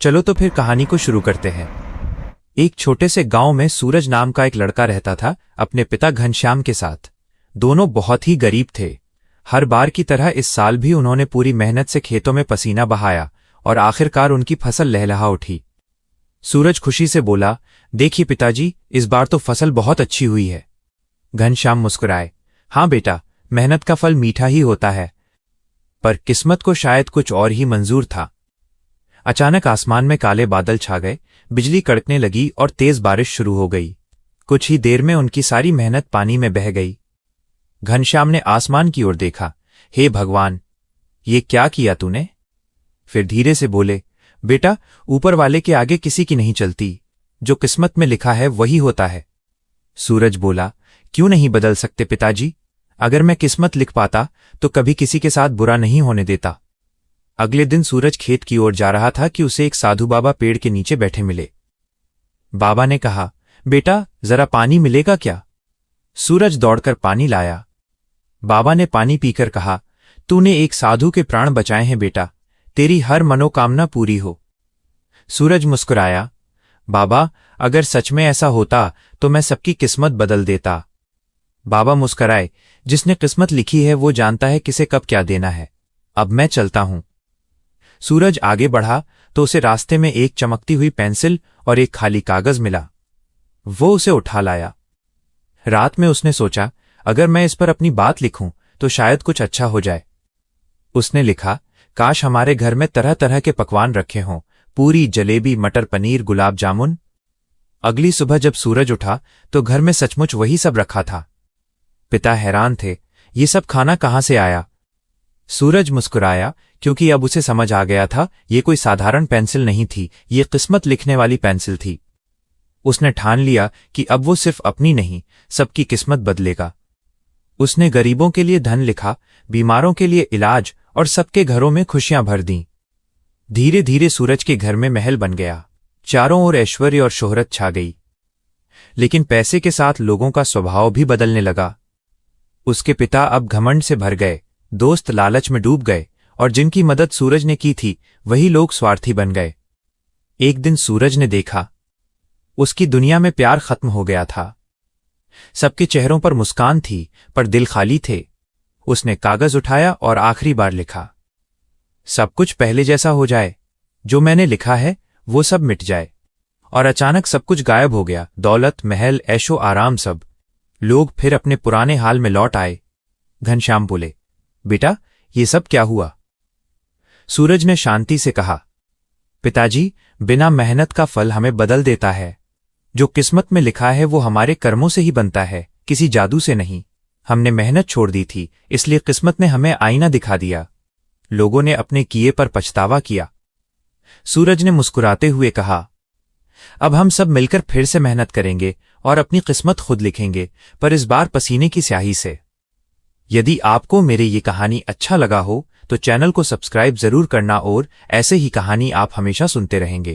चलो तो फिर कहानी को शुरू करते हैं। एक छोटे से गांव में सूरज नाम का एक लड़का रहता था अपने पिता घनश्याम के साथ। दोनों बहुत ही गरीब थे। हर बार की तरह इस साल भी उन्होंने पूरी मेहनत से खेतों में पसीना बहाया और आखिरकार उनकी फसल लहलहा उठी। सूरज खुशी से बोला, देखिए पिताजी, इस बार तो फसल बहुत अच्छी हुई है। घनश्याम मुस्कुराए, हाँ बेटा, मेहनत का फल मीठा ही होता है। पर किस्मत को शायद कुछ और ही मंजूर था। अचानक आसमान में काले बादल छा गए, बिजली कड़कने लगी और तेज बारिश शुरू हो गई। कुछ ही देर में उनकी सारी मेहनत पानी में बह गई। घनश्याम ने आसमान की ओर देखा। हे भगवान, ये क्या किया तूने? फिर धीरे से बोले, बेटा, ऊपर वाले के आगे किसी की नहीं चलती। जो किस्मत में लिखा है वही होता है। सूरज बोला, क्यों नहीं बदल सकते पिताजी? अगर मैं किस्मत लिख पाता तो कभी किसी के साथ बुरा नहीं होने देता। अगले दिन सूरज खेत की ओर जा रहा था कि उसे एक साधु बाबा पेड़ के नीचे बैठे मिले। बाबा ने कहा, बेटा, जरा पानी मिलेगा क्या? सूरज दौड़कर पानी लाया। बाबा ने पानी पीकर कहा, तूने एक साधु के प्राण बचाए हैं बेटा, तेरी हर मनोकामना पूरी हो। सूरज मुस्कुराया, बाबा, अगर सच में ऐसा होता तो मैं सबकी किस्मत बदल देता। बाबा मुस्कुराए, जिसने किस्मत लिखी है वो जानता है किसे कब क्या देना है। अब मैं चलता हूं। सूरज आगे बढ़ा तो उसे रास्ते में एक चमकती हुई पेंसिल और एक खाली कागज मिला। वो उसे उठा लाया। रात में उसने सोचा, अगर मैं इस पर अपनी बात लिखूं तो शायद कुछ अच्छा हो जाए। उसने लिखा, काश हमारे घर में तरह तरह के पकवान रखे हों, पूरी, जलेबी, मटर पनीर, गुलाब जामुन। अगली सुबह जब सूरज उठा तो घर में सचमुच वही सब रखा था। पिता हैरान थे, ये सब खाना कहां से आया? सूरज मुस्कुराया, क्योंकि अब उसे समझ आ गया था ये कोई साधारण पेंसिल नहीं थी, ये किस्मत लिखने वाली पेंसिल थी। उसने ठान लिया कि अब वो सिर्फ अपनी नहीं, सबकी किस्मत बदलेगा। उसने गरीबों के लिए धन लिखा, बीमारों के लिए इलाज और सबके घरों में खुशियां भर दीं। धीरे धीरे सूरज के घर में महल बन गया। चारों ओर ऐश्वर्य और शोहरत छा गई। लेकिन पैसे के साथ लोगों का स्वभाव भी बदलने लगा। उसके पिता अब घमंड से भर गए, दोस्त लालच में डूब गए और जिनकी मदद सूरज ने की थी वही लोग स्वार्थी बन गए। एक दिन सूरज ने देखा, उसकी दुनिया में प्यार खत्म हो गया था। सबके चेहरों पर मुस्कान थी पर दिल खाली थे। उसने कागज उठाया और आखिरी बार लिखा, सब कुछ पहले जैसा हो जाए, जो मैंने लिखा है वो सब मिट जाए। और अचानक सब कुछ गायब हो गया, दौलत, महल, ऐशो आराम, सब। लोग फिर अपने पुराने हाल में लौट आए। घनश्याम बोले, बेटा, ये सब क्या हुआ? सूरज ने शांति से कहा, पिताजी, बिना मेहनत का फल हमें बदल देता है। जो किस्मत में लिखा है वो हमारे कर्मों से ही बनता है, किसी जादू से नहीं। हमने मेहनत छोड़ दी थी, इसलिए किस्मत ने हमें आईना दिखा दिया। लोगों ने अपने किए पर पछतावा किया। सूरज ने मुस्कुराते हुए कहा, अब हम सब मिलकर फिर से मेहनत करेंगे और अपनी किस्मत खुद लिखेंगे, पर इस बार पसीने की स्याही से। यदि आपको मेरी ये कहानी अच्छा लगा हो तो चैनल को सब्सक्राइब जरूर करना और ऐसे ही कहानी आप हमेशा सुनते रहेंगे।